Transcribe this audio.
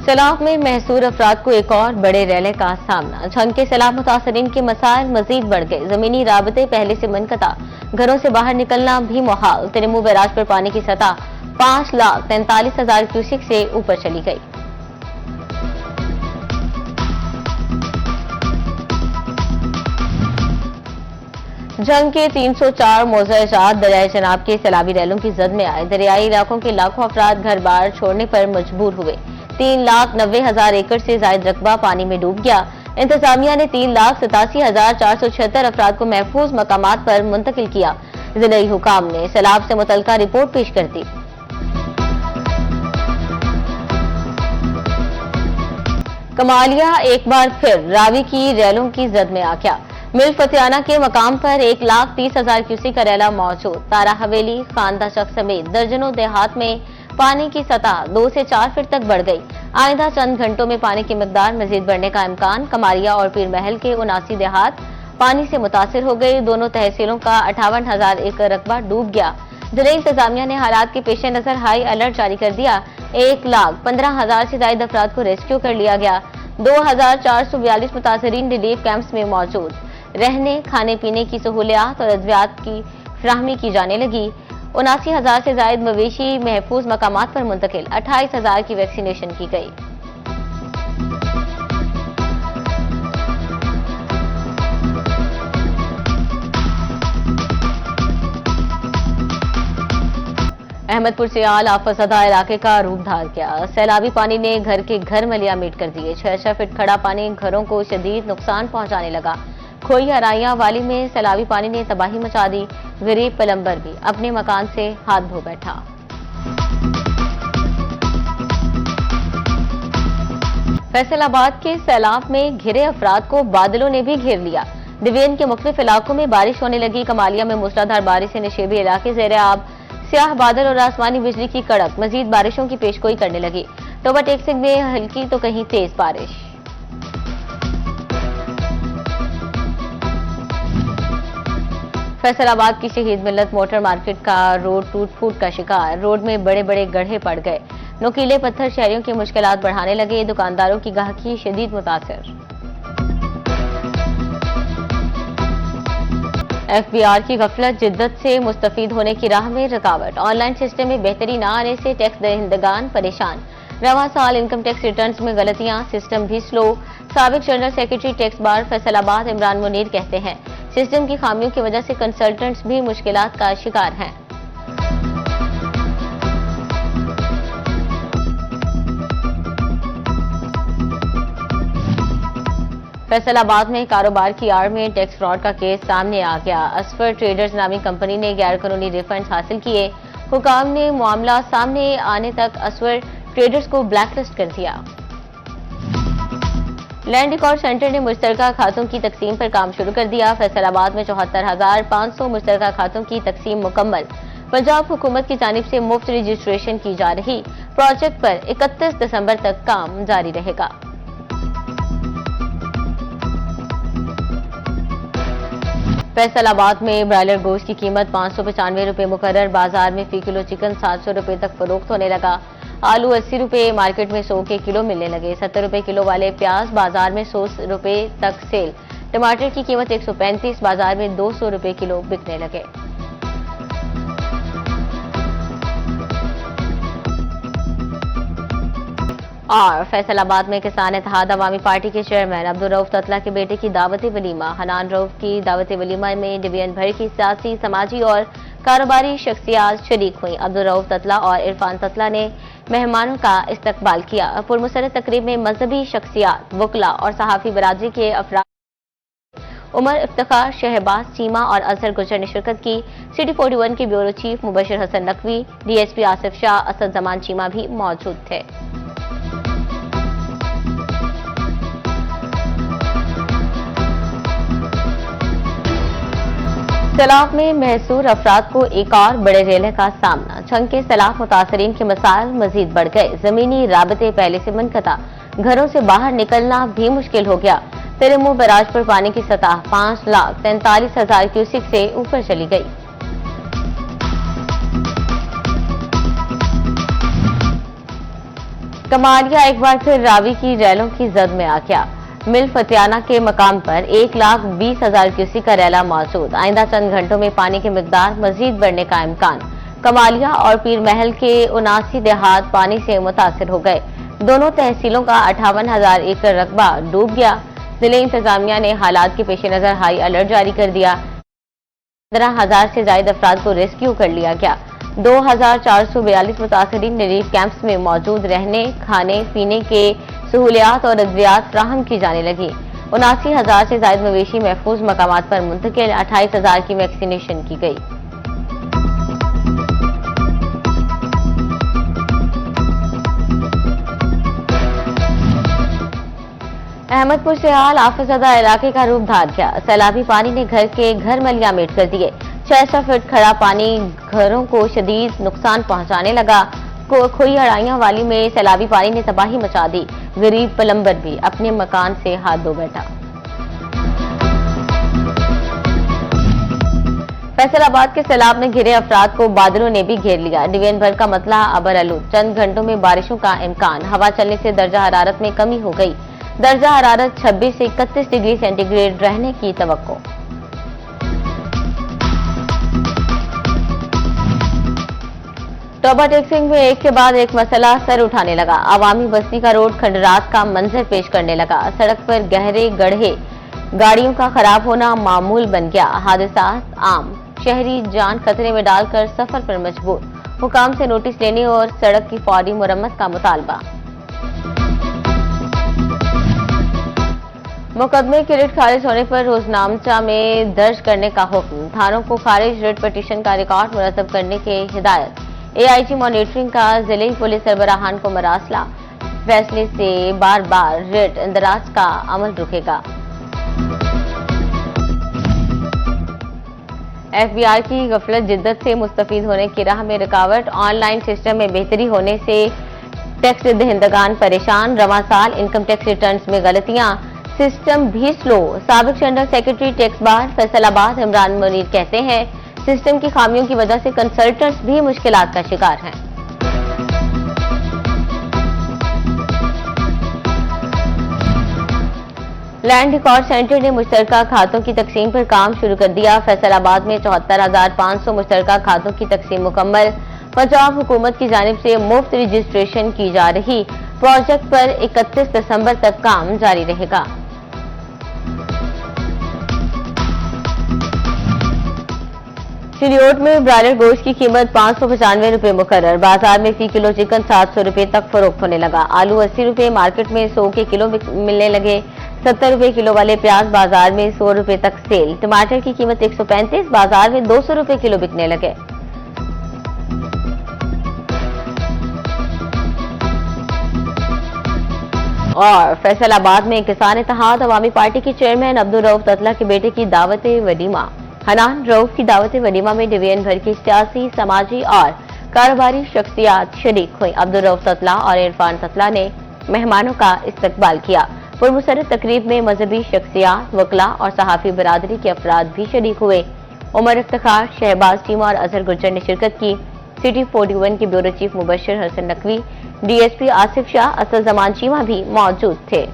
सैलाब में महसूर अफराद को एक और बड़े रैले का सामना। झंग के सैलाब मुतासरीन के मसाइल मजीद बढ़ गए। जमीनी राबते पहले से मुनक़ता, घरों से बाहर निकलना भी मुहाल। तिरमू बैराज पर पानी की सतह 5,43,000 क्यूसेक से ऊपर चली गई। जंग के 304 मोज़ाजात दरियाए जनाब के सैलाबी रैलों की जद में आए। दरियाई इलाकों के लाखों अफराद घर बार छोड़ने पर मजबूर हुए। 3,90,000 एकड़ से जायद रकबा पानी में डूब गया। इंतजामिया ने 3,87,476 अफराद को महफूज मकामात पर मुंतकिल किया। जिले हुकाम ने सैलाब से मुतल्लिका रिपोर्ट पेश कर दी। कमालिया एक बार फिर रावी की रैलों की जद में आ गया। मिल फतियाना के मकाम पर 1,30,000 क्यूसेक का रैला मौजूद। तारा हवेली, खानदा चक समेत दर्जनों देहात में पानी की सतह 2 से 4 फीट तक बढ़ गई। आइंदा चंद घंटों में पानी की मिकदार मजीद बढ़ने का इम्कान। कमारिया और पीर महल के 79 देहात पानी से मुतासिर हो गई। दोनों तहसीलों का 58,000 एकड़ रकबा डूब गया। जिले इंतजामिया ने हालात के पेश नजर हाई अलर्ट जारी कर दिया। 1,15,000 से ज्यादा अफराद को रेस्क्यू कर लिया गया। 2,442 मुतासरीन रिलीफ कैंप्स में मौजूद। रहने, खाने पीने की सहूलियात और अद्वियात की फ्राहमी की जाने लगी। 79,000 से ज्यादा मवेशी महफूज मकामात पर मुंतकिल। 28,000 की वैक्सीनेशन की गई। अहमदपुर से आल आफतज़दा इलाके का रूप धार गया। सैलाबी पानी ने घर के घर मलियामेट कर दिए। 6 फीट खड़ा पानी घरों को शदीद नुकसान पहुंचाने लगा। खोई हराइया वाली में सैलाबी पानी ने तबाही मचा दी। गरीब पलंबर भी अपने मकान से हाथ धो बैठा। फैसलाबाद के सैलाब में घिरे अफराद को बादलों ने भी घेर लिया। डिवीजन के मुख्तलिफ इलाकों में बारिश होने लगी। कमालिया में मूसलाधार बारिश से नशेबी इलाके ज़ेरे आब। स्याह बादल और आसमानी बिजली की कड़क मजीद बारिशों की पेशगोई करने लगी। टोबा टेक्सिंग में हल्की तो कहीं तेज बारिश। फैसलाबाद की शहीद मिल्लत मोटर मार्केट का रोड टूट फूट का शिकार। रोड में बड़े बड़े गड्ढे पड़ गए। नुकीले पत्थर शहरियों की मुश्किलात बढ़ाने लगे। दुकानदारों की गाहकी शदीद मुतासिर। एफबीआर की गफलत जिद्दत से मुस्तफीद होने की राह में रुकावट। ऑनलाइन सिस्टम में बेहतरी न आने से टैक्स दहिंदगान परेशान। रवां साल इनकम टैक्स रिटर्न्स में गलतियां, सिस्टम भी स्लो। साबिक general secretary tax bar Faisalabad Imran Munir कहते हैं सिस्टम की खामियों की वजह से कंसल्टेंट्स भी मुश्किलात का शिकार हैं। फैसलाबाद में कारोबार की आड़ में टैक्स फ्रॉड का केस सामने आ गया। असफर ट्रेडर्स नामी कंपनी ने गैर कानूनी रिफंड्स हासिल किए। हुकाम ने मामला सामने आने तक असफर ट्रेडर्स को ब्लैकलिस्ट कर दिया। लैंड रिकॉर्ड सेंटर ने मुश्तरका खातों की तकसीम पर काम शुरू कर दिया। फैसलाबाद में 74,500 मुश्तरका खातों की तकसीम मुकम्मल। पंजाब हुकूमत की जानिब से मुफ्त रजिस्ट्रेशन की जा रही। प्रोजेक्ट पर 31 दिसंबर तक काम जारी रहेगा। फैसलाबाद में ब्रायलर गोश्त की कीमत 595 रुपये मुकर्रर। बाजार में फी किलो चिकन 700 रुपये तक फरोख्त होने लगा। आलू 80 रुपये, मार्केट में 100 के किलो मिलने लगे। 70 रुपये किलो वाले प्याज बाजार में 100 रुपये तक सेल। टमाटर की कीमत 135, बाजार में 200 रुपये किलो बिकने लगे। और फैसलाबाद में किसान इत्तेहाद अवामी पार्टी के चेयरमैन अब्दुल रऊफ ततला के बेटे की दावती वलीमा। हनान रऊफ की दावती वलीमा में डिवीजन भर की सियासी, समाजी और कारोबारी शख्सियात शरीक हुई। अब्दुल रऊफ ततला और इरफान ततला ने मेहमानों का इस्तकबाल किया। पुरमसरत तकरीब में मजहबी शख्सियात, वकला और सहाफी बरादरी के अफराद उमर इफ्तिखार, शहबाज चीमा और अजहर गुजर ने शिरकत की। सिटी 41 के bureau chief Mubashir Hasan Naqvi, DSP Asif Shah, Asad Zaman Cheema भी मौजूद थे। सैलाब में महसूर अफराद को एक और बड़े रेले का सामना। झंग के सैलाब मुतासरीन के मसाइल मजीद बढ़ गए। जमीनी राबते पहले से मुनक़ता, घरों से बाहर निकलना भी मुश्किल हो गया। तिरमू बैराज पर पानी की सतह 5,43,000 क्यूसेक से ऊपर चली गई। कमालिया एक बार फिर रावी की रैलों की जद में आ गया। मिल फतियाना के मकाम पर 1,20,000 क्यूसेक का रैला मौजूद। आइंदा चंद घंटों में पानी की मिकदार मजीद बढ़ने का इम्कान। कमालिया और पीर महल के 79 देहात पानी से मुतासिर हो गए। दोनों तहसीलों का 58,000 एकड़ रकबा डूब गया। जिले इंतजामिया ने हालात के पेश नजर हाई अलर्ट जारी कर दिया। 15,000 से ज्यादा अफराद को रेस्क्यू कर लिया गया। 2,442 मुतासरीन रिलीफ कैंप्स में मौजूद रहने, खाने पीने के सहूलियात और अद्वियात फ्राहम की जाने लगी। 79,000 से ज्यादा मवेशी महफूज मकामात पर मुंतकिल। 28,000 की वैक्सीनेशन की गई। अहमदपुर से हाल आफतज़दा इलाके का रूप धार गया। सैलाबी पानी ने घर के घर मलियामेट कर दिए। 600 फीट खड़ा पानी घरों को शदीद नुकसान पहुंचाने लगा। खोई अड़ाइयां वाली में सैलाबी पानी ने तबाही मचा दी। गरीब प्लम्बर भी अपने मकान से हाथ धो बैठा। फैसलाबाद के सैलाब में घिरे अफराद को बादलों ने भी घेर लिया। डिवीजन भर का मतला अबर आलूद। चंद घंटों में बारिशों का इम्कान। हवा चलने से दर्जा हरारत में कमी हो गई। दर्जा हरारत 26 से 31 डिग्री सेंटीग्रेड रहने की तवक्को। टोबा टेक्सिंग में एक के बाद एक मसला सर उठाने लगा। अवामी बस्ती का रोड खंडरात का मंजर पेश करने लगा। सड़क पर गहरे गड्ढे, गाड़ियों का खराब होना मामूल बन गया। हादसा आम। शहरी जान खतरे में डालकर सफर पर मजबूर। हुकाम से नोटिस लेने और सड़क की फौरी मुरम्मत का मुतालबा। मुकदमे की रिट खारिज होने पर रोजनामचा में दर्ज करने का हुक्म। थानों को खारिज रिट पटिशन का रिकॉर्ड मुरतब करने की हिदायत। AIG मॉनिटरिंग का जिले पुलिस सरबराहान को मरासला। फैसले से बार बार रिट इंदराज का अमल रुकेगा। FBI की गफलत जिद्दत से मुस्तफीद होने की राह में रुकावट। ऑनलाइन सिस्टम में बेहतरी होने से टैक्स दहिंदगान परेशान। रवां साल इनकम टैक्स रिटर्न्स में गलतियां, सिस्टम भी स्लो। साबिक general secretary tax bar Faisalabad Imran Munir कहते हैं, सिस्टम की खामियों की वजह से कंसल्टेंट्स भी मुश्किलात का शिकार हैं। लैंड रिकॉर्ड सेंटर ने मुश्तरका खातों की तकसीम पर काम शुरू कर दिया। फैसलाबाद में 74,500 मुश्तरका खातों की तकसीम मुकम्मल। पंजाब हुकूमत की जानिब से मुफ्त रजिस्ट्रेशन की जा रही। प्रोजेक्ट पर 31 दिसंबर तक काम जारी रहेगा। चिलियोट में ब्रायलर गोश्त की कीमत 595 रुपए मुकर्रर। बाजार में फी किलो चिकन 700 रुपए तक फरोख्त होने लगा। आलू 80 रुपए, मार्केट में 100 के किलो मिलने लगे। 70 रुपए किलो वाले प्याज बाजार में 100 रुपए तक सेल। टमाटर की कीमत 135, बाजार में 200 रुपए किलो बिकने लगे। और फैसलाबाद में किसान इत्तेहाद अवामी पार्टी के चेयरमैन अब्दुल रऊफ ततला के बेटे की दावत वलीमा। हनान रऊफ की दावत वलीमा में डिवीजन भर की सियासी, समाजी और कारोबारी शख्सियात शरीक हुई। अब्दुल रऊफ ततला और इरफान ततला ने मेहमानों का इस्तकबाल किया। पुरमसरत तकरीब में मजहबी शख्सियात, वकला और सहाफी बरादरी के अफराद भी शरीक हुए। उमर इफ्तिखार, शहबाज चीमा और अजहर गुज्जर ने शिरकत की। सिटी 41 के bureau chief Mubashir Hasan Naqvi, DSP Asif Shah, Asad Zaman Cheema भी मौजूद थे।